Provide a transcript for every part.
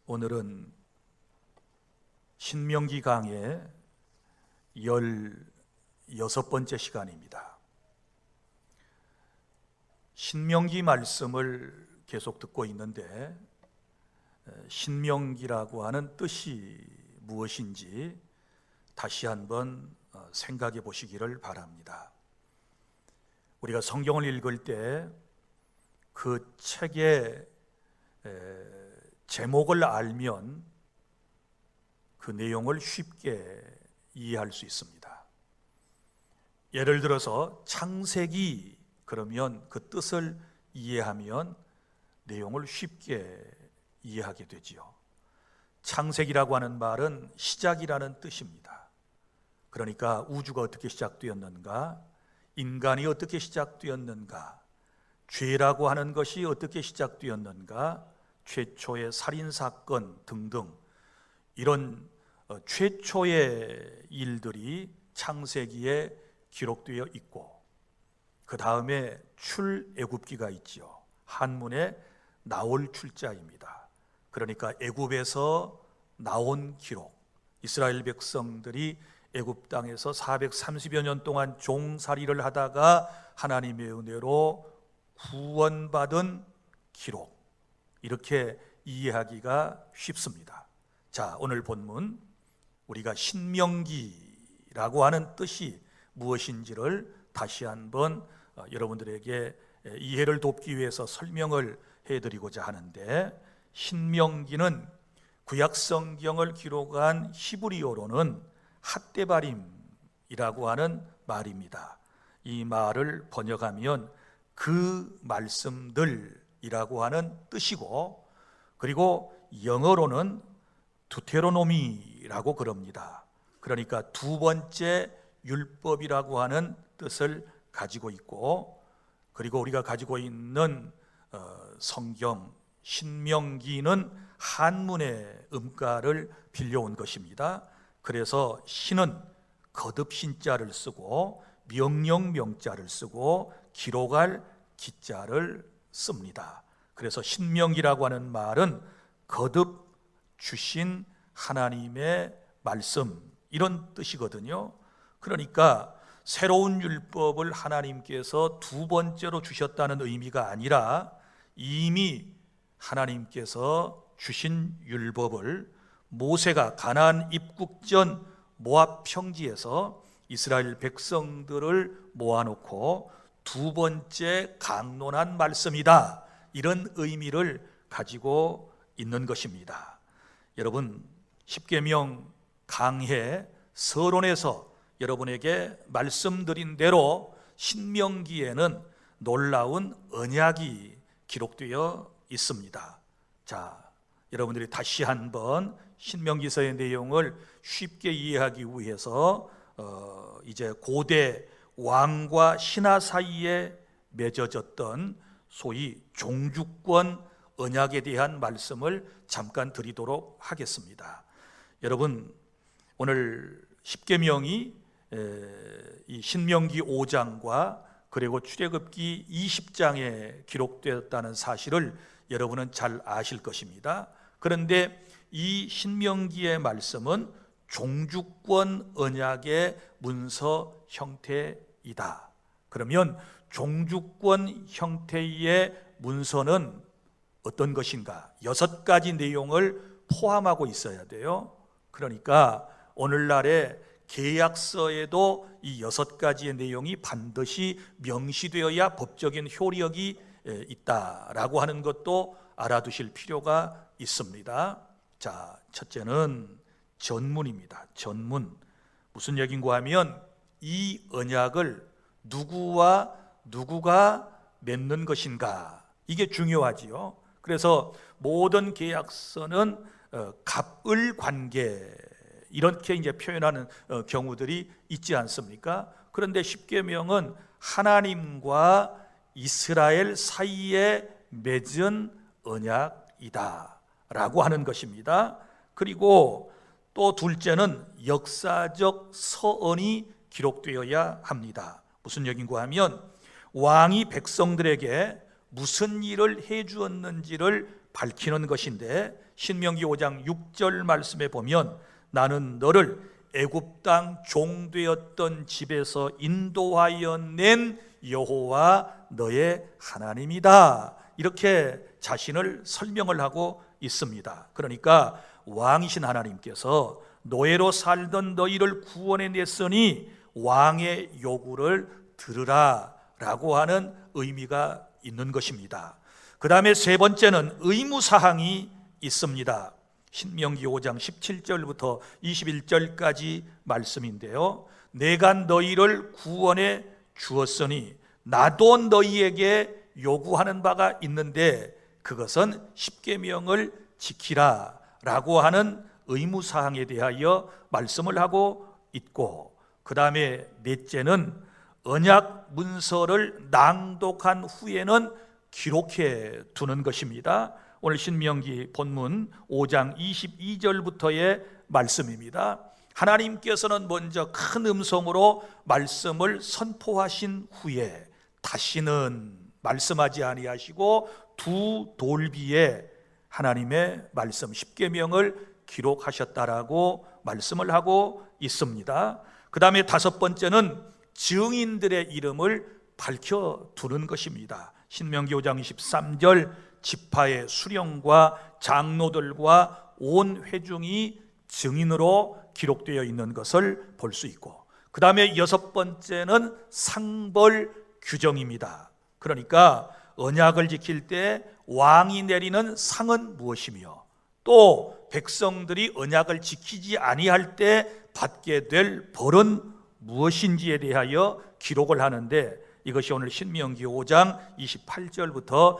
오늘은 신명기 강의 16번째 시간입니다. 신명기 말씀을 계속 듣고 있는데 신명기라고 하는 뜻이 무엇인지 다시 한번 생각해 보시기를 바랍니다. 우리가 성경을 읽을 때 그 책의 제목을 알면 그 내용을 쉽게 이해할 수 있습니다. 예를 들어서 창세기 그러면 그 뜻을 이해하면 내용을 쉽게 이해하게 되지요. 창세기라고 하는 말은 시작이라는 뜻입니다. 그러니까 우주가 어떻게 시작되었는가, 인간이 어떻게 시작되었는가, 죄라고 하는 것이 어떻게 시작되었는가, 최초의 살인사건 등등 이런 최초의 일들이 창세기에 기록되어 있고, 그 다음에 출애굽기가 있죠. 한문에 나올 출자입니다. 그러니까 애굽에서 나온 기록, 이스라엘 백성들이 애굽 땅에서 430여 년 동안 종살이를 하다가 하나님의 은혜로 구원받은 기록, 이렇게 이해하기가 쉽습니다. 자, 오늘 본문 우리가 신명기라고 하는 뜻이 무엇인지를 다시 한번 여러분들에게 이해를 돕기 위해서 설명을 해드리고자 하는데, 신명기는 구약 성경을 기록한 히브리어로는 핫데바림이라고 하는 말입니다. 이 말을 번역하면 그 말씀들이라고 하는 뜻이고, 그리고 영어로는 두테로노미라고 그럽니다. 그러니까 두 번째 율법이라고 하는 뜻을 가지고 있고, 그리고 우리가 가지고 있는 성경 신명기는 한문의 음가를 빌려온 것입니다. 그래서 신은 거듭 신자를 쓰고 명령 명자를 쓰고 기록할 기자를 씁니다. 그래서 신명기라고 하는 말은 거듭 주신 하나님의 말씀, 이런 뜻이거든요. 그러니까 새로운 율법을 하나님께서 두 번째로 주셨다는 의미가 아니라 이미 하나님께서 주신 율법을 모세가 가나안 입국 전 모압 평지에서 이스라엘 백성들을 모아놓고 두 번째 강론한 말씀이다, 이런 의미를 가지고 있는 것입니다. 여러분, 십계명 강해 서론에서 여러분에게 말씀드린 대로 신명기에는 놀라운 언약이 기록되어 있습니다. 자, 여러분들이 다시 한번 신명기서의 내용을 쉽게 이해하기 위해서 이제 고대 왕과 신하 사이에 맺어졌던 소위 종주권 언약에 대한 말씀을 잠깐 드리도록 하겠습니다. 여러분, 오늘 십계명이 이 신명기 5장과 그리고 출애굽기 20장에 기록되었다는 사실을 여러분은 잘 아실 것입니다. 그런데 이 신명기의 말씀은 종주권 언약의 문서 형태이다. 그러면 종주권 형태의 문서는 어떤 것인가? 6가지 내용을 포함하고 있어야 돼요. 그러니까 오늘날의 계약서에도 이 6가지의 내용이 반드시 명시되어야 법적인 효력이 있다라고 하는 것도 알아두실 필요가 있습니다. 자, 첫째는 전문입니다. 전문. 무슨 얘기인가 하면 이 언약을 누구와 누구가 맺는 것인가, 이게 중요하지요. 그래서 모든 계약서는 갑을 관계, 이렇게 이제 표현하는 경우들이 있지 않습니까? 그런데 십계명은 하나님과 이스라엘 사이에 맺은 언약이다 라고 하는 것입니다. 그리고 또 둘째는 역사적 서언이 기록되어야 합니다. 무슨 얘기인가 하면 왕이 백성들에게 무슨 일을 해 주었는지를 밝히는 것인데, 신명기 5장 6절 말씀에 보면 나는 너를 애굽 땅 종되었던 집에서 인도하여 낸 여호와 너의 하나님이다, 이렇게 자신을 설명을 하고 있습니다. 그러니까 왕이신 하나님께서 노예로 살던 너희를 구원해 냈으니 왕의 요구를 들으라 라고 하는 의미가 있는 것입니다. 그 다음에 세 번째는 의무사항이 있습니다. 신명기 5장 17절부터 21절까지 말씀인데요, 내가 너희를 구원해 주었으니 나도 너희에게 요구하는 바가 있는데 그것은 십계명을 지키라 라고 하는 의무사항에 대하여 말씀을 하고 있고, 그 다음에 넷째는 언약 문서를 낭독한 후에는 기록해 두는 것입니다. 오늘 신명기 본문 5장 22절부터의 말씀입니다. 하나님께서는 먼저 큰 음성으로 말씀을 선포하신 후에 다시는 말씀하지 아니하시고 두 돌비에 하나님의 말씀 십계명을 기록하셨다라고 말씀을 하고 있습니다. 그 다음에 다섯 번째는 증인들의 이름을 밝혀두는 것입니다. 신명기 5장 23절 지파의 수령과 장로들과 온 회중이 증인으로 기록되어 있는 것을 볼 수 있고, 그 다음에 여섯 번째는 상벌 규정입니다. 그러니까 언약을 지킬 때 왕이 내리는 상은 무엇이며 또 백성들이 언약을 지키지 아니할 때 받게 될 벌은 무엇인지에 대하여 기록을 하는데, 이것이 오늘 신명기 5장 28절부터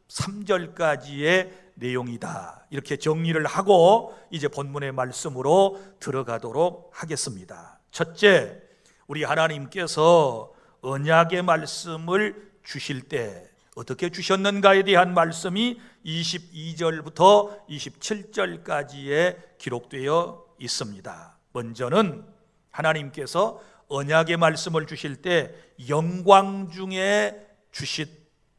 33절까지의 내용이다, 이렇게 정리를 하고 이제 본문의 말씀으로 들어가도록 하겠습니다. 첫째, 우리 하나님께서 언약의 말씀을 주실 때 어떻게 주셨는가에 대한 말씀이 22절부터 27절까지에 기록되어 있습니다. 먼저는 하나님께서 언약의 말씀을 주실 때 영광 중에 주신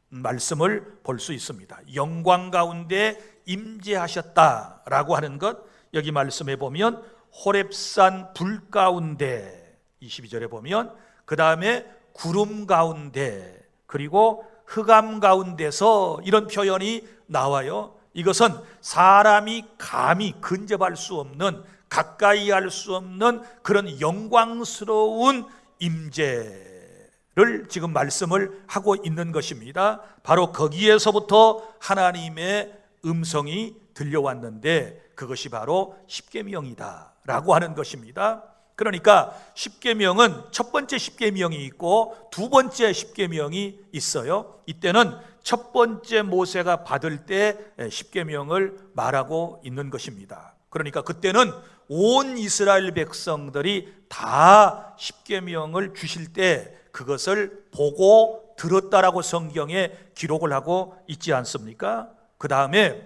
말씀을 볼 수 있습니다. 영광 가운데 임재하셨다라고 하는 것, 여기 말씀해 보면 호렙산 불 가운데 22절에 보면, 그 다음에 구름 가운데, 그리고 흑암 가운데서, 이런 표현이 나와요. 이것은 사람이 감히 근접할 수 없는, 가까이 할 수 없는 그런 영광스러운 임재를 지금 말씀을 하고 있는 것입니다. 바로 거기에서부터 하나님의 음성이 들려왔는데 그것이 바로 십계명이다 라고 하는 것입니다. 그러니까 십계명은 첫 번째 십계명이 있고 두 번째 십계명이 있어요. 이때는 첫 번째 모세가 받을 때 십계명을 말하고 있는 것입니다. 그러니까 그때는 온 이스라엘 백성들이 다 십계명을 주실 때 그것을 보고 들었다라고 성경에 기록을 하고 있지 않습니까? 그 다음에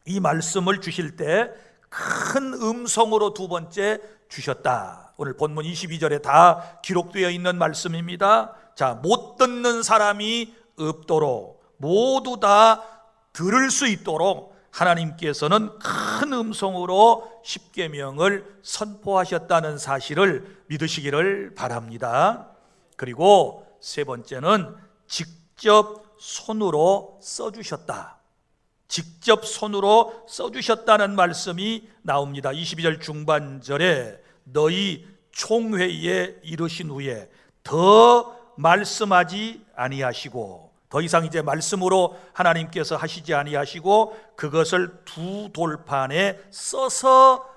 이 말씀을 주실 때 큰 음성으로 두 번째 주셨다. 오늘 본문 22절에 다 기록되어 있는 말씀입니다. 자, 못 듣는 사람이 없도록, 모두 다 들을 수 있도록 하나님께서는 큰 음성으로 십계명을 선포하셨다는 사실을 믿으시기를 바랍니다. 그리고 세 번째는 직접 손으로 써주셨다. 직접 손으로 써주셨다는 말씀이 나옵니다. 22절 중반절에 너희 총회에 이르신 후에 더 말씀하지 아니하시고, 더 이상 이제 말씀으로 하나님께서 하시지 아니하시고 그것을 두 돌판에 써서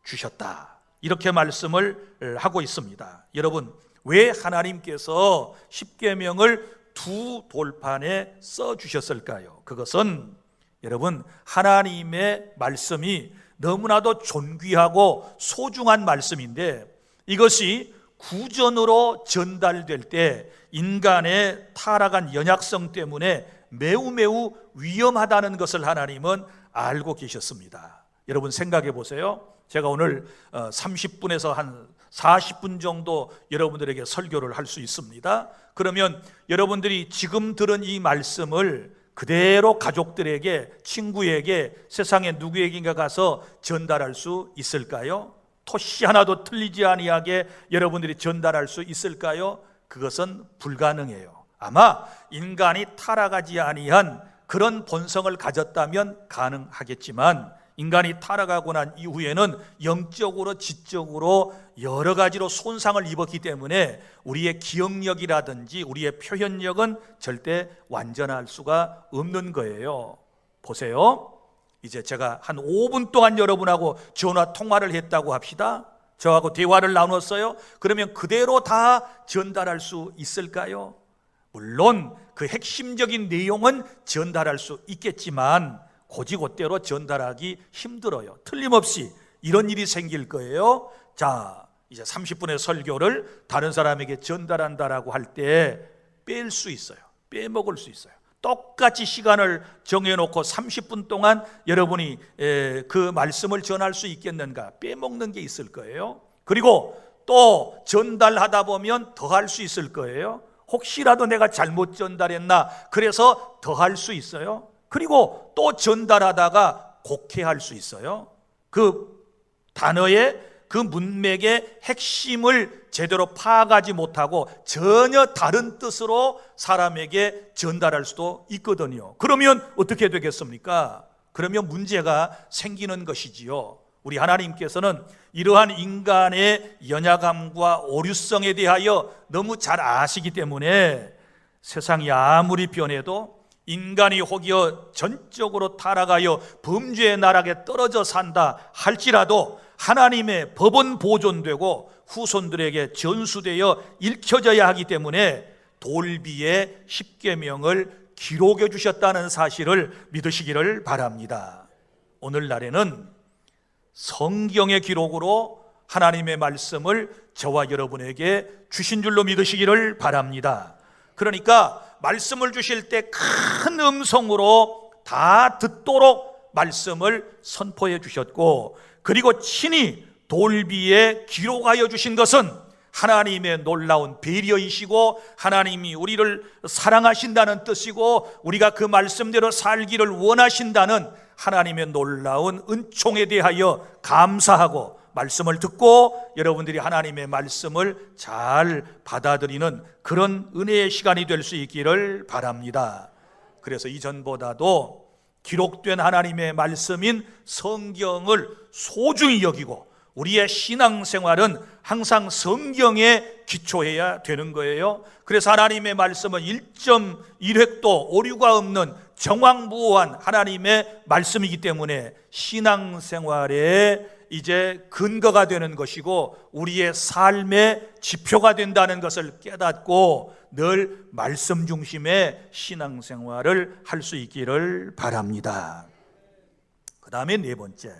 주셨다, 이렇게 말씀을 하고 있습니다. 여러분, 왜 하나님께서 십계명을 두 돌판에 써 주셨을까요? 그것은 여러분, 하나님의 말씀이 너무나도 존귀하고 소중한 말씀인데 이것이 구전으로 전달될 때 인간의 타락한 연약성 때문에 매우 위험하다는 것을 하나님은 알고 계셨습니다. 여러분 생각해 보세요. 제가 오늘 30분에서 한 40분 정도 여러분들에게 설교를 할 수 있습니다. 그러면 여러분들이 지금 들은 이 말씀을 그대로 가족들에게, 친구에게, 세상에 누구에게인가 가서 전달할 수 있을까요? 토시 하나도 틀리지 아니하게 여러분들이 전달할 수 있을까요? 그것은 불가능해요. 아마 인간이 타락하지 아니한 그런 본성을 가졌다면 가능하겠지만, 인간이 타락하고 난 이후에는 영적으로, 지적으로 여러 가지로 손상을 입었기 때문에 우리의 기억력이라든지 우리의 표현력은 절대 완전할 수가 없는 거예요. 보세요. 이제 제가 한 5분 동안 여러분하고 전화 통화를 했다고 합시다. 저하고 대화를 나눴어요. 그러면 그대로 다 전달할 수 있을까요? 물론 그 핵심적인 내용은 전달할 수 있겠지만 곧이곧대로 전달하기 힘들어요. 틀림없이 이런 일이 생길 거예요. 자, 이제 30분의 설교를 다른 사람에게 전달한다라고 할 때 뺄 수 있어요. 빼먹을 수 있어요. 똑같이 시간을 정해놓고 30분 동안 여러분이 그 말씀을 전할 수 있겠는가? 빼먹는 게 있을 거예요. 그리고 또 전달하다 보면 더 할 수 있을 거예요. 혹시라도 내가 잘못 전달했나? 그래서 더 할 수 있어요. 그리고 또 전달하다가 곡해할 수 있어요. 그 단어의 그 문맥의 핵심을 제대로 파악하지 못하고 전혀 다른 뜻으로 사람에게 전달할 수도 있거든요. 그러면 어떻게 되겠습니까? 그러면 문제가 생기는 것이지요. 우리 하나님께서는 이러한 인간의 연약함과 오류성에 대하여 너무 잘 아시기 때문에 세상이 아무리 변해도 인간이 혹여 전적으로 타락하여 범죄의 나락에 떨어져 산다 할지라도 하나님의 법은 보존되고 후손들에게 전수되어 읽혀져야 하기 때문에 돌비의 십계명을 기록해 주셨다는 사실을 믿으시기를 바랍니다. 오늘날에는 성경의 기록으로 하나님의 말씀을 저와 여러분에게 주신 줄로 믿으시기를 바랍니다. 그러니까 말씀을 주실 때 큰 음성으로 다 듣도록 말씀을 선포해 주셨고, 그리고 친히 돌비에 기록하여 주신 것은 하나님의 놀라운 배려이시고 하나님이 우리를 사랑하신다는 뜻이고 우리가 그 말씀대로 살기를 원하신다는 하나님의 놀라운 은총에 대하여 감사하고 말씀을 듣고 여러분들이 하나님의 말씀을 잘 받아들이는 그런 은혜의 시간이 될 수 있기를 바랍니다. 그래서 이전보다도 기록된 하나님의 말씀인 성경을 소중히 여기고 우리의 신앙생활은 항상 성경에 기초해야 되는 거예요. 그래서 하나님의 말씀은 1.1획도 오류가 없는 정확무오한 하나님의 말씀이기 때문에 신앙생활에 이제 근거가 되는 것이고 우리의 삶의 지표가 된다는 것을 깨닫고 늘 말씀 중심의 신앙생활을 할 수 있기를 바랍니다. 그 다음에 네 번째,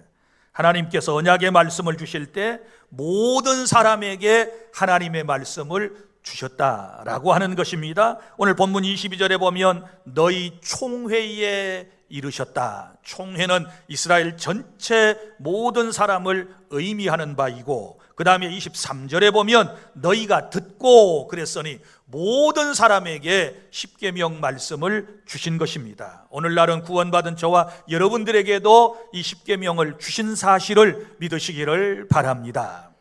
하나님께서 언약의 말씀을 주실 때 모든 사람에게 하나님의 말씀을 주셨다라고 하는 것입니다. 오늘 본문 22절에 보면 너희 총회에 이르셨다. 총회는 이스라엘 전체 모든 사람을 의미하는 바이고, 그 다음에 23절에 보면 너희가 듣고 그랬으니 모든 사람에게 십계명 말씀을 주신 것입니다. 오늘날은 구원받은 저와 여러분들에게도 이 십계명을 주신 사실을 믿으시기를 바랍니다.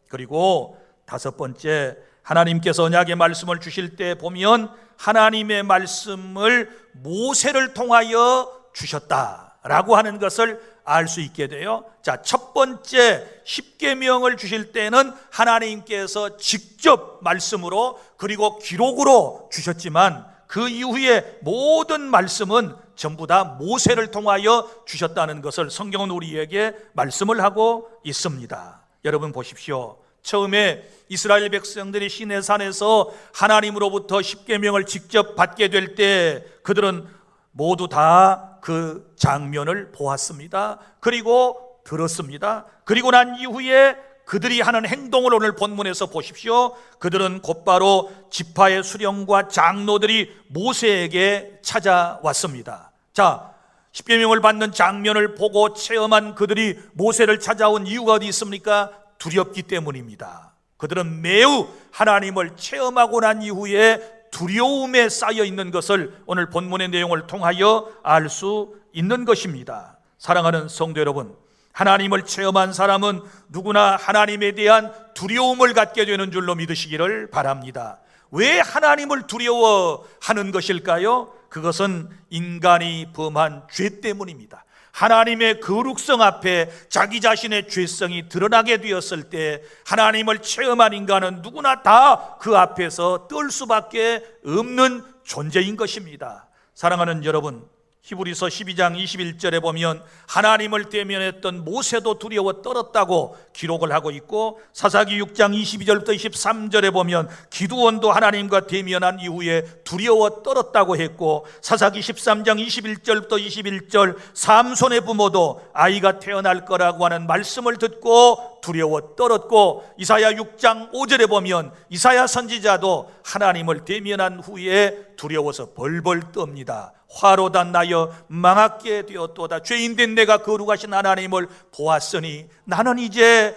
그리고 다섯 번째, 하나님께서 언약의 말씀을 주실 때 보면 하나님의 말씀을 모세를 통하여 주셨다라고 하는 것을 알 수 있게 돼요. 자, 첫 번째 십계명을 주실 때는 하나님께서 직접 말씀으로 그리고 기록으로 주셨지만 그 이후에 모든 말씀은 전부 다 모세를 통하여 주셨다는 것을 성경은 우리에게 말씀을 하고 있습니다. 여러분 보십시오. 처음에 이스라엘 백성들이 시내산에서 하나님으로부터 십계명을 직접 받게 될 때 그들은 모두 다 그 장면을 보았습니다. 그리고 들었습니다. 그리고 난 이후에 그들이 하는 행동을 오늘 본문에서 보십시오. 그들은 곧바로 지파의 수령과 장로들이 모세에게 찾아왔습니다. 자, 십계명을 받는 장면을 보고 체험한 그들이 모세를 찾아온 이유가 어디 있습니까? 두렵기 때문입니다. 그들은 매우 하나님을 체험하고 난 이후에 두려움에 쌓여 있는 것을 오늘 본문의 내용을 통하여 알 수 있는 것입니다. 사랑하는 성도 여러분, 하나님을 체험한 사람은 누구나 하나님에 대한 두려움을 갖게 되는 줄로 믿으시기를 바랍니다. 왜 하나님을 두려워하는 것일까요? 그것은 인간이 범한 죄 때문입니다. 하나님의 거룩성 앞에 자기 자신의 죄성이 드러나게 되었을 때 하나님을 체험한 인간은 누구나 다 그 앞에서 떨 수밖에 없는 존재인 것입니다. 사랑하는 여러분, 히브리서 12장 21절에 보면 하나님을 대면했던 모세도 두려워 떨었다고 기록을 하고 있고, 사사기 6장 22절부터 23절에 보면 기드온도 하나님과 대면한 이후에 두려워 떨었다고 했고, 사사기 13장 21절부터 21절 삼손의 부모도 아이가 태어날 거라고 하는 말씀을 듣고 두려워 떨었고, 이사야 6장 5절에 보면 이사야 선지자도 하나님을 대면한 후에 두려워서 벌벌 떱니다. 화로다 나여 망하게 되었도다. 죄인된 내가 거룩하신 하나님을 보았으니 나는 이제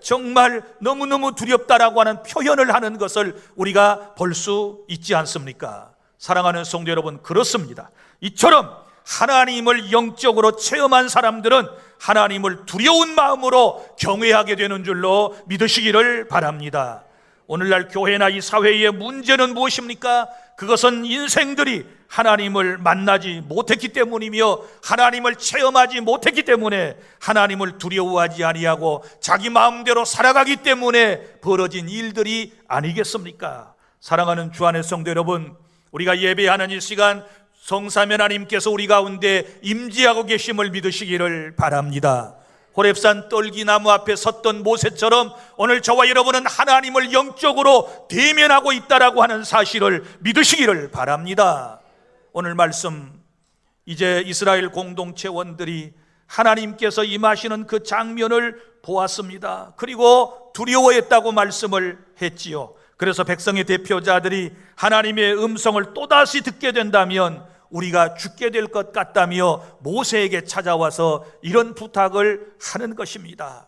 정말 너무너무 두렵다라고 하는 표현을 하는 것을 우리가 볼 수 있지 않습니까? 사랑하는 성도 여러분, 그렇습니다. 이처럼 하나님을 영적으로 체험한 사람들은 하나님을 두려운 마음으로 경외하게 되는 줄로 믿으시기를 바랍니다. 오늘날 교회나 이 사회의 문제는 무엇입니까? 그것은 인생들이 하나님을 만나지 못했기 때문이며 하나님을 체험하지 못했기 때문에 하나님을 두려워하지 아니하고 자기 마음대로 살아가기 때문에 벌어진 일들이 아니겠습니까? 사랑하는 주 안의 성도 여러분, 우리가 예배하는 이 시간 성삼위 하나님께서 우리 가운데 임재하고 계심을 믿으시기를 바랍니다. 호렙산 떨기나무 앞에 섰던 모세처럼 오늘 저와 여러분은 하나님을 영적으로 대면하고 있다라고 하는 사실을 믿으시기를 바랍니다. 오늘 말씀, 이제 이스라엘 공동체원들이 하나님께서 임하시는 그 장면을 보았습니다. 그리고 두려워했다고 말씀을 했지요. 그래서 백성의 대표자들이 하나님의 음성을 또다시 듣게 된다면 우리가 죽게 될 것 같다며 모세에게 찾아와서 이런 부탁을 하는 것입니다.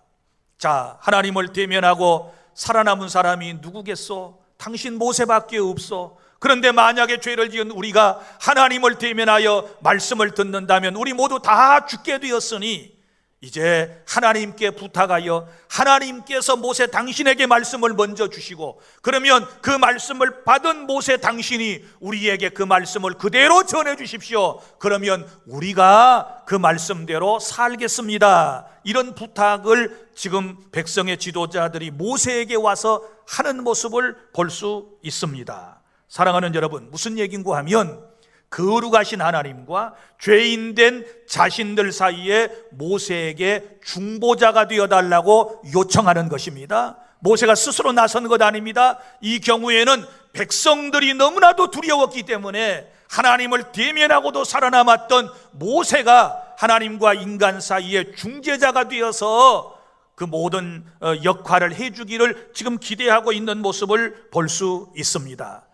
자, 하나님을 대면하고 살아남은 사람이 누구겠소? 당신 모세밖에 없소. 그런데 만약에 죄를 지은 우리가 하나님을 대면하여 말씀을 듣는다면 우리 모두 다 죽게 되었으니 이제 하나님께 부탁하여 하나님께서 모세 당신에게 말씀을 먼저 주시고, 그러면 그 말씀을 받은 모세 당신이 우리에게 그 말씀을 그대로 전해 주십시오. 그러면 우리가 그 말씀대로 살겠습니다. 이런 부탁을 지금 백성의 지도자들이 모세에게 와서 하는 모습을 볼 수 있습니다. 사랑하는 여러분, 무슨 얘기인가 하면 거룩하신 하나님과 죄인된 자신들 사이에 모세에게 중보자가 되어달라고 요청하는 것입니다. 모세가 스스로 나선 것 아닙니다. 이 경우에는 백성들이 너무나도 두려웠기 때문에 하나님을 대면하고도 살아남았던 모세가 하나님과 인간 사이에 중재자가 되어서 그 모든 역할을 해주기를 지금 기대하고 있는 모습을 볼 수 있습니다.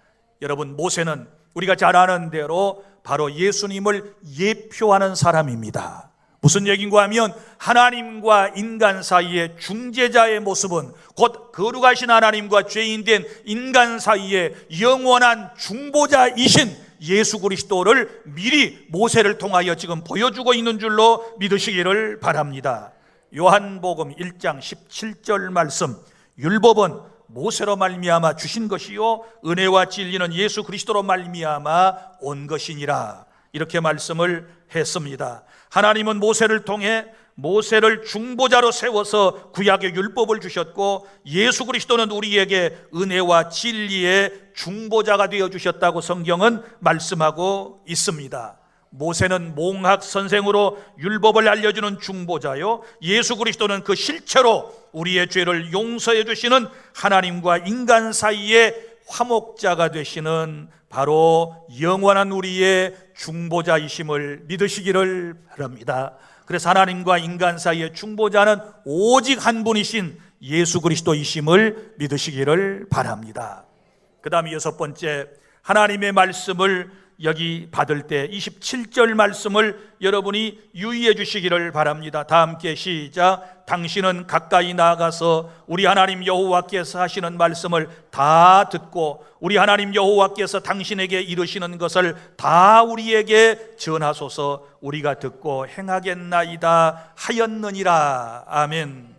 여러분, 모세는 우리가 잘 아는 대로 바로 예수님을 예표하는 사람입니다. 무슨 얘기인가 하면 하나님과 인간 사이의 중재자의 모습은 곧 거룩하신 하나님과 죄인된 인간 사이의 영원한 중보자이신 예수 그리스도를 미리 모세를 통하여 지금 보여주고 있는 줄로 믿으시기를 바랍니다. 요한복음 1장 17절 말씀, 율법은 모세로 말미암아 주신 것이요 은혜와 진리는 예수 그리스도로 말미암아 온 것이니라, 이렇게 말씀을 했습니다. 하나님은 모세를 통해 모세를 중보자로 세워서 구약의 율법을 주셨고, 예수 그리스도는 우리에게 은혜와 진리의 중보자가 되어 주셨다고 성경은 말씀하고 있습니다. 모세는 몽학 선생으로 율법을 알려주는 중보자요, 예수 그리스도는 그 실체로 우리의 죄를 용서해 주시는 하나님과 인간 사이의 화목자가 되시는 바로 영원한 우리의 중보자이심을 믿으시기를 바랍니다. 그래서 하나님과 인간 사이의 중보자는 오직 한 분이신 예수 그리스도이심을 믿으시기를 바랍니다. 그 다음에 여섯 번째, 하나님의 말씀을 여기 받을 때 27절 말씀을 여러분이 유의해 주시기를 바랍니다. 다 함께 시작. 당신은 가까이 나아가서 우리 하나님 여호와께서 하시는 말씀을 다 듣고 우리 하나님 여호와께서 당신에게 이르시는 것을 다 우리에게 전하소서. 우리가 듣고 행하겠나이다 하였느니라. 아멘.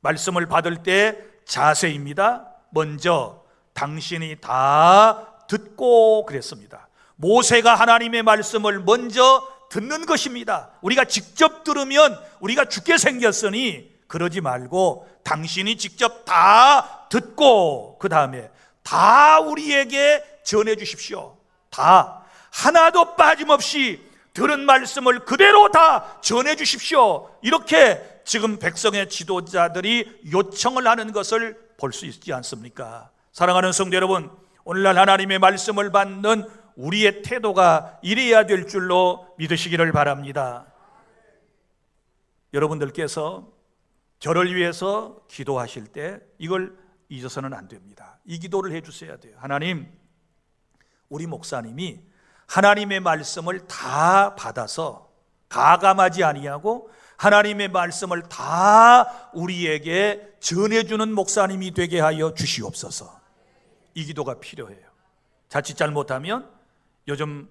말씀을 받을 때 자세입니다. 먼저 당신이 다 듣고 그랬습니다. 모세가 하나님의 말씀을 먼저 듣는 것입니다. 우리가 직접 들으면 우리가 죽게 생겼으니 그러지 말고 당신이 직접 다 듣고 그 다음에 다 우리에게 전해 주십시오. 다 하나도 빠짐없이 들은 말씀을 그대로 다 전해 주십시오. 이렇게 지금 백성의 지도자들이 요청을 하는 것을 볼 수 있지 않습니까? 사랑하는 성도 여러분, 오늘날 하나님의 말씀을 받는 우리의 태도가 이래야 될 줄로 믿으시기를 바랍니다. 여러분들께서 저를 위해서 기도하실 때 이걸 잊어서는 안 됩니다. 이 기도를 해주셔야 돼요. 하나님, 우리 목사님이 하나님의 말씀을 다 받아서 가감하지 아니하고 하나님의 말씀을 다 우리에게 전해주는 목사님이 되게 하여 주시옵소서. 이 기도가 필요해요. 자칫 잘못하면 요즘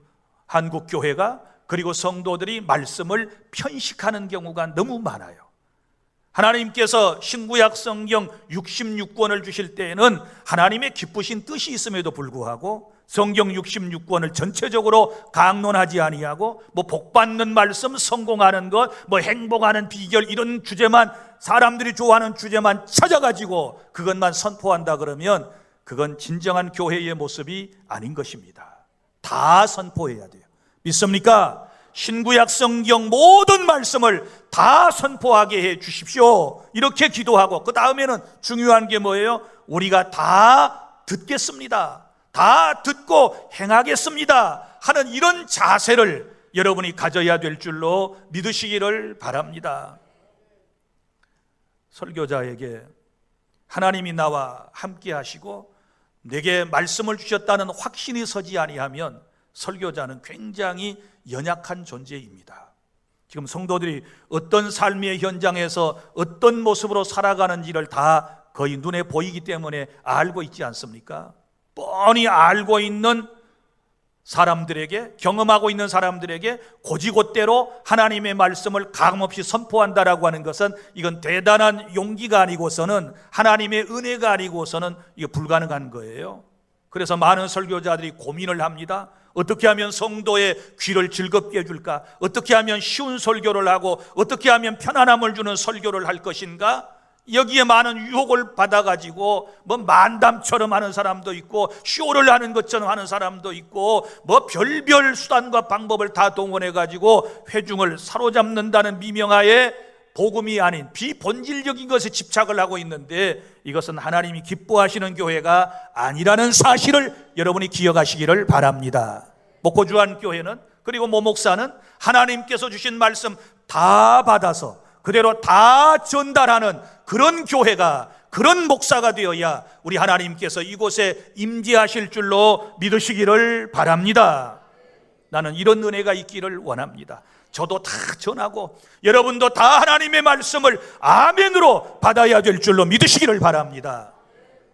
한국 교회가 그리고 성도들이 말씀을 편식하는 경우가 너무 많아요. 하나님께서 신구약 성경 66권을 주실 때에는 하나님의 기쁘신 뜻이 있음에도 불구하고 성경 66권을 전체적으로 강론하지 아니하고 복받는 말씀, 성공하는 것, 행복하는 비결 이런 주제만, 사람들이 좋아하는 주제만 찾아가지고 그것만 선포한다 그러면 그건 진정한 교회의 모습이 아닌 것입니다. 다 선포해야 돼요. 믿습니까? 신구약 성경 모든 말씀을 다 선포하게 해 주십시오. 이렇게 기도하고 그 다음에는 중요한 게 뭐예요? 우리가 다 듣겠습니다. 다 듣고 행하겠습니다 하는 이런 자세를 여러분이 가져야 될 줄로 믿으시기를 바랍니다. 설교자에게 하나님이 나와 함께 하시고 내게 말씀을 주셨다는 확신이 서지 아니하면 설교자는 굉장히 연약한 존재입니다. 지금 성도들이 어떤 삶의 현장에서 어떤 모습으로 살아가는지를 다 거의 눈에 보이기 때문에 알고 있지 않습니까? 뻔히 알고 있는 사람들에게, 경험하고 있는 사람들에게 곧이곧대로 하나님의 말씀을 가감없이 선포한다라고 하는 것은 이건 대단한 용기가 아니고서는, 하나님의 은혜가 아니고서는 이게 불가능한 거예요. 그래서 많은 설교자들이 고민을 합니다. 어떻게 하면 성도의 귀를 즐겁게 해줄까? 어떻게 하면 쉬운 설교를 하고 어떻게 하면 편안함을 주는 설교를 할 것인가? 여기에 많은 유혹을 받아가지고 만담처럼 하는 사람도 있고 쇼를 하는 것처럼 하는 사람도 있고 별별 수단과 방법을 다 동원해가지고 회중을 사로잡는다는 미명하에 복음이 아닌 비본질적인 것에 집착을 하고 있는데, 이것은 하나님이 기뻐하시는 교회가 아니라는 사실을 여러분이 기억하시기를 바랍니다. 목포주한 교회는, 그리고 목사는 하나님께서 주신 말씀 다 받아서 그대로 다 전달하는 그런 교회가, 그런 목사가 되어야 우리 하나님께서 이곳에 임재하실 줄로 믿으시기를 바랍니다. 나는 이런 은혜가 있기를 원합니다. 저도 다 전하고 여러분도 다 하나님의 말씀을 아멘으로 받아야 될 줄로 믿으시기를 바랍니다.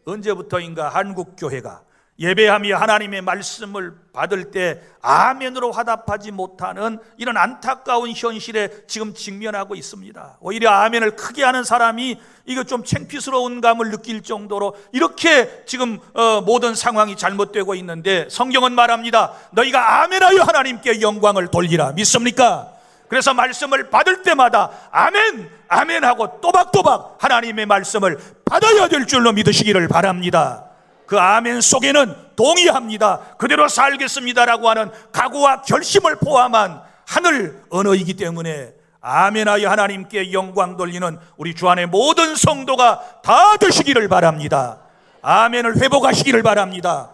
언제부터인가 한국 교회가 예배하며 하나님의 말씀을 받을 때 아멘으로 화답하지 못하는 이런 안타까운 현실에 지금 직면하고 있습니다. 오히려 아멘을 크게 하는 사람이 이거 좀 창피스러운 감을 느낄 정도로 이렇게 지금 모든 상황이 잘못되고 있는데, 성경은 말합니다. 너희가 아멘하여 하나님께 영광을 돌리라. 믿습니까? 그래서 말씀을 받을 때마다 아멘, 아멘하고 또박또박 하나님의 말씀을 받아야 될 줄로 믿으시기를 바랍니다. 그 아멘 속에는 동의합니다, 그대로 살겠습니다라고 하는 각오와 결심을 포함한 하늘 언어이기 때문에 아멘하여 하나님께 영광 돌리는 우리 주 안의 모든 성도가 다 되시기를 바랍니다. 아멘을 회복하시기를 바랍니다.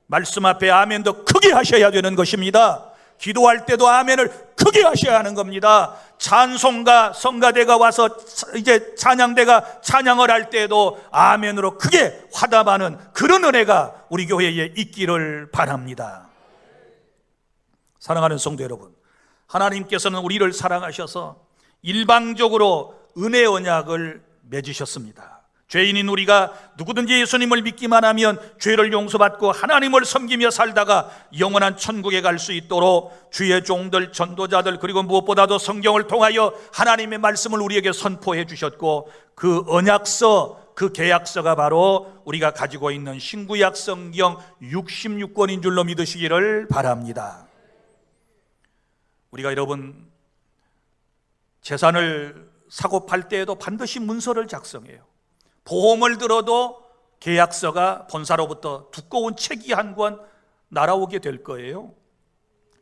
말씀 앞에 아멘도 크게 하셔야 되는 것입니다. 기도할 때도 아멘을 크게 하셔야 하는 겁니다. 찬송가, 성가대가 와서 이제 찬양대가 찬양을 할 때도 아멘으로 크게 화답하는 그런 은혜가 우리 교회에 있기를 바랍니다. 사랑하는 성도 여러분, 하나님께서는 우리를 사랑하셔서 일방적으로 은혜 언약을 맺으셨습니다. 죄인인 우리가 누구든지 예수님을 믿기만 하면 죄를 용서받고 하나님을 섬기며 살다가 영원한 천국에 갈 수 있도록 주의 종들, 전도자들, 그리고 무엇보다도 성경을 통하여 하나님의 말씀을 우리에게 선포해 주셨고, 그 언약서, 그 계약서가 바로 우리가 가지고 있는 신구약 성경 66권인 줄로 믿으시기를 바랍니다. 우리가 여러분 재산을 사고 팔 때에도 반드시 문서를 작성해요. 보험을 들어도 계약서가 본사로부터 두꺼운 책이 한 권 날아오게 될 거예요.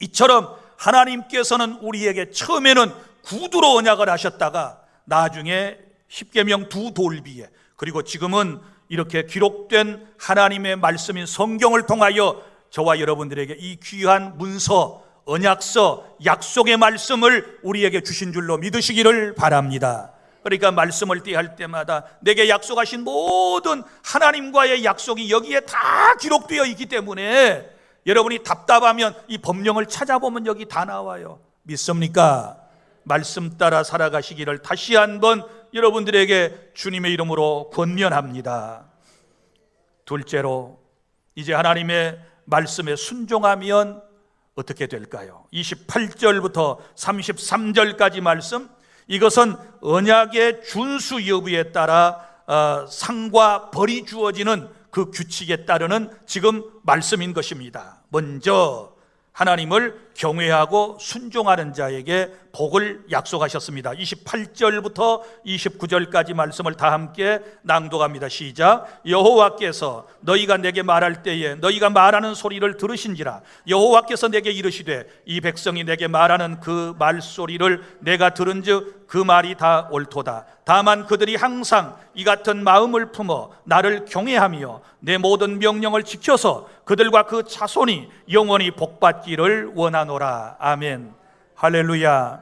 이처럼 하나님께서는 우리에게 처음에는 구두로 언약을 하셨다가 나중에 십계명 두 돌비에, 그리고 지금은 이렇게 기록된 하나님의 말씀인 성경을 통하여 저와 여러분들에게 이 귀한 문서, 언약서, 약속의 말씀을 우리에게 주신 줄로 믿으시기를 바랍니다. 그러니까 말씀을 띠할 때마다 내게 약속하신 모든 하나님과의 약속이 여기에 다 기록되어 있기 때문에 여러분이 답답하면 이 법령을 찾아보면 여기 다 나와요. 믿습니까? 말씀 따라 살아가시기를 다시 한번 여러분들에게 주님의 이름으로 권면합니다. 둘째로, 이제 하나님의 말씀에 순종하면 어떻게 될까요? 28절부터 33절까지 말씀, 이것은 언약의 준수 여부에 따라 상과 벌이 주어지는 그 규칙에 따르는 지금 말씀인 것입니다. 먼저 하나님을 경외하고 순종하는 자에게 복을 약속하셨습니다. 28절부터 29절까지 말씀을 다 함께 낭독합니다. 시작. 여호와께서 너희가 내게 말할 때에 너희가 말하는 소리를 들으신지라. 여호와께서 내게 이르시되 이 백성이 내게 말하는 그 말소리를 내가 들은즉 그 말이 다 옳도다. 다만 그들이 항상 이 같은 마음을 품어 나를 경외하며 내 모든 명령을 지켜서 그들과 그 자손이 영원히 복받기를 원하노라. 아멘. 할렐루야.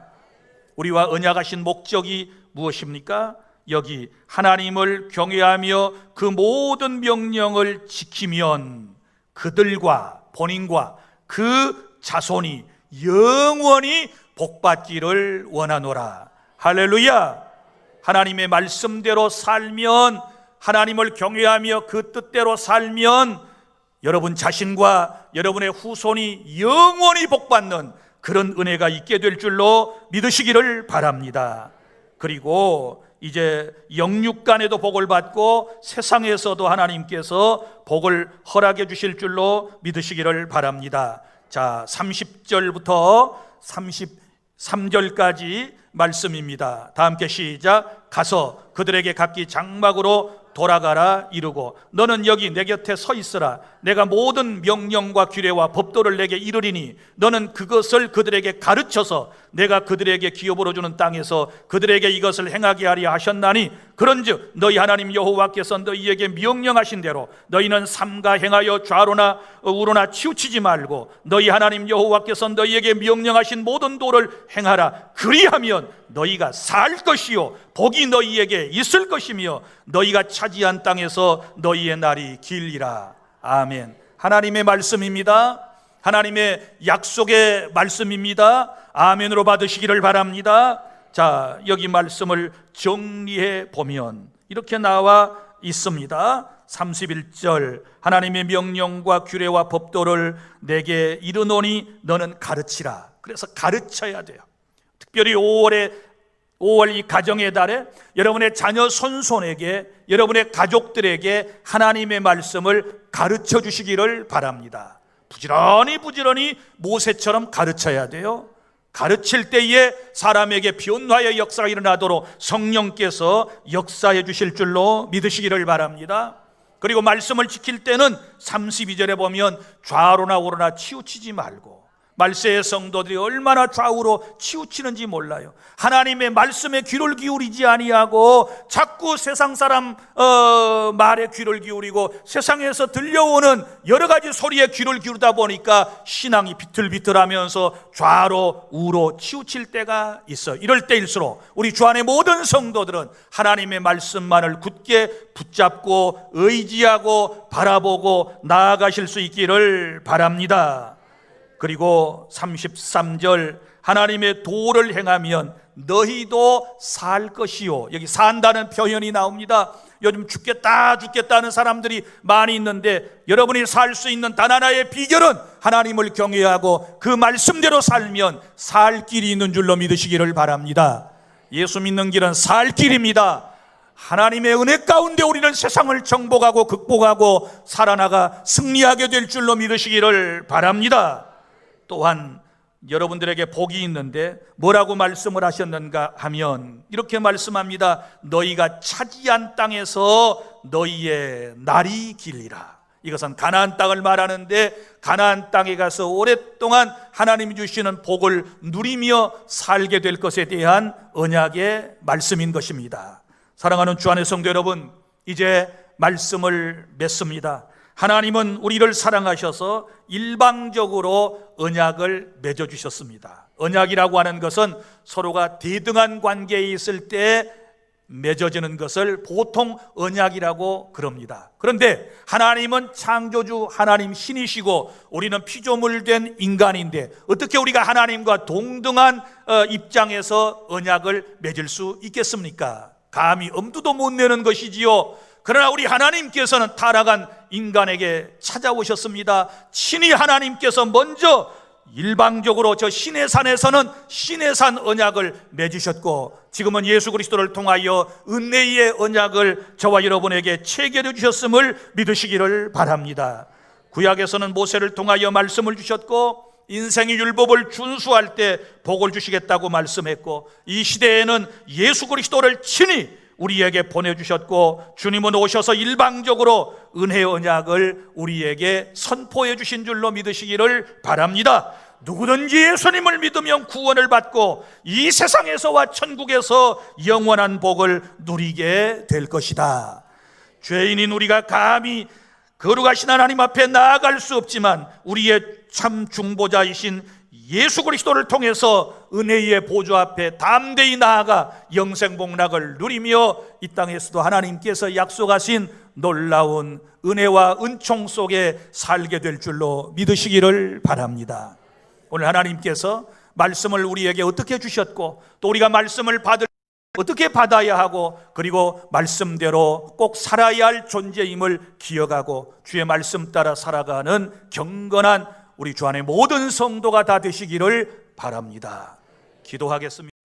우리와 언약하신 목적이 무엇입니까? 여기 하나님을 경외하며 그 모든 명령을 지키면 그들과 본인과 그 자손이 영원히 복받기를 원하노라. 할렐루야. 하나님의 말씀대로 살면, 하나님을 경외하며 그 뜻대로 살면 여러분 자신과 여러분의 후손이 영원히 복받는 그런 은혜가 있게 될 줄로 믿으시기를 바랍니다. 그리고 이제 영육간에도 복을 받고 세상에서도 하나님께서 복을 허락해 주실 줄로 믿으시기를 바랍니다. 자, 30절부터 33절까지 말씀입니다. 다 함께 시작. 가서 그들에게 각기 장막으로 돌아가라 이르고 너는 여기 내 곁에 서 있으라. 내가 모든 명령과 규례와 법도를 내게 이르리니 너는 그것을 그들에게 가르쳐서 내가 그들에게 기업으로 주는 땅에서 그들에게 이것을 행하게 하려 하셨나니 그런즉 너희 하나님 여호와께서 너희에게 명령하신 대로 너희는 삼가 행하여 좌로나 우로나 치우치지 말고 너희 하나님 여호와께서 너희에게 명령하신 모든 도를 행하라. 그리하면 너희가 살 것이요 복이 너희에게 있을 것이며 너희가 차지한 땅에서 너희의 날이 길리라. 아멘. 하나님의 말씀입니다. 하나님의 약속의 말씀입니다. 아멘으로 받으시기를 바랍니다. 자, 여기 말씀을 정리해 보면 이렇게 나와 있습니다. 31절 하나님의 명령과 규례와 법도를 내게 이르노니 너는 가르치라. 그래서 가르쳐야 돼요. 특별히 5월 이 가정의 달에 여러분의 자녀 손손에게 여러분의 가족들에게 하나님의 말씀을 가르쳐 주시기를 바랍니다. 부지런히 모세처럼 가르쳐야 돼요. 가르칠 때에 사람에게 변화의 역사가 일어나도록 성령께서 역사해 주실 줄로 믿으시기를 바랍니다. 그리고 말씀을 지킬 때는 32절에 보면 좌로나 우로나 치우치지 말고, 말세의 성도들이 얼마나 좌우로 치우치는지 몰라요. 하나님의 말씀에 귀를 기울이지 아니하고 자꾸 세상 사람 말에 귀를 기울이고 세상에서 들려오는 여러 가지 소리에 귀를 기울이다 보니까 신앙이 비틀비틀하면서 좌로 우로 치우칠 때가 있어요. 이럴 때일수록 우리 주 안의 모든 성도들은 하나님의 말씀만을 굳게 붙잡고 의지하고 바라보고 나아가실 수 있기를 바랍니다. 그리고 33절 하나님의 도를 행하면 너희도 살 것이요. 여기 산다는 표현이 나옵니다. 요즘 죽겠다는 사람들이 많이 있는데 여러분이 살 수 있는 단 하나의 비결은 하나님을 경외하고 그 말씀대로 살면 살 길이 있는 줄로 믿으시기를 바랍니다. 예수 믿는 길은 살 길입니다. 하나님의 은혜 가운데 우리는 세상을 정복하고 극복하고 살아나가 승리하게 될 줄로 믿으시기를 바랍니다. 또한 여러분들에게 복이 있는데 뭐라고 말씀을 하셨는가 하면 이렇게 말씀합니다. 너희가 차지한 땅에서 너희의 날이 길리라. 이것은 가나안 땅을 말하는데 가나안 땅에 가서 오랫동안 하나님이 주시는 복을 누리며 살게 될 것에 대한 언약의 말씀인 것입니다. 사랑하는 주 안의 성도 여러분, 이제 말씀을 맺습니다. 하나님은 우리를 사랑하셔서 일방적으로 언약을 맺어주셨습니다. 언약이라고 하는 것은 서로가 대등한 관계에 있을 때 맺어지는 것을 보통 언약이라고 그럽니다. 그런데 하나님은 창조주 하나님 신이시고 우리는 피조물된 인간인데 어떻게 우리가 하나님과 동등한 입장에서 언약을 맺을 수 있겠습니까? 감히 엄두도 못 내는 것이지요. 그러나 우리 하나님께서는 타락한 인간에게 찾아오셨습니다. 친히 하나님께서 먼저 일방적으로 저 시내산에서는 시내산 언약을 맺으셨고 지금은 예수 그리스도를 통하여 은혜의 언약을 저와 여러분에게 체결해 주셨음을 믿으시기를 바랍니다. 구약에서는 모세를 통하여 말씀을 주셨고 인생의 율법을 준수할 때 복을 주시겠다고 말씀했고 이 시대에는 예수 그리스도를 친히 우리에게 보내주셨고 주님은 오셔서 일방적으로 은혜의 언약을 우리에게 선포해 주신 줄로 믿으시기를 바랍니다. 누구든지 예수님을 믿으면 구원을 받고 이 세상에서와 천국에서 영원한 복을 누리게 될 것이다. 죄인인 우리가 감히 거룩하신 하나님 앞에 나아갈 수 없지만 우리의 참 중보자이신 예수 그리스도를 통해서 은혜의 보좌 앞에 담대히 나아가 영생복락을 누리며 이 땅에서도 하나님께서 약속하신 놀라운 은혜와 은총 속에 살게 될 줄로 믿으시기를 바랍니다. 오늘 하나님께서 말씀을 우리에게 어떻게 주셨고 또 우리가 말씀을 어떻게 받아야 하고 그리고 말씀대로 꼭 살아야 할 존재임을 기억하고 주의 말씀 따라 살아가는 경건한 우리 주 안의 모든 성도가 다 되시기를 바랍니다. 기도하겠습니다.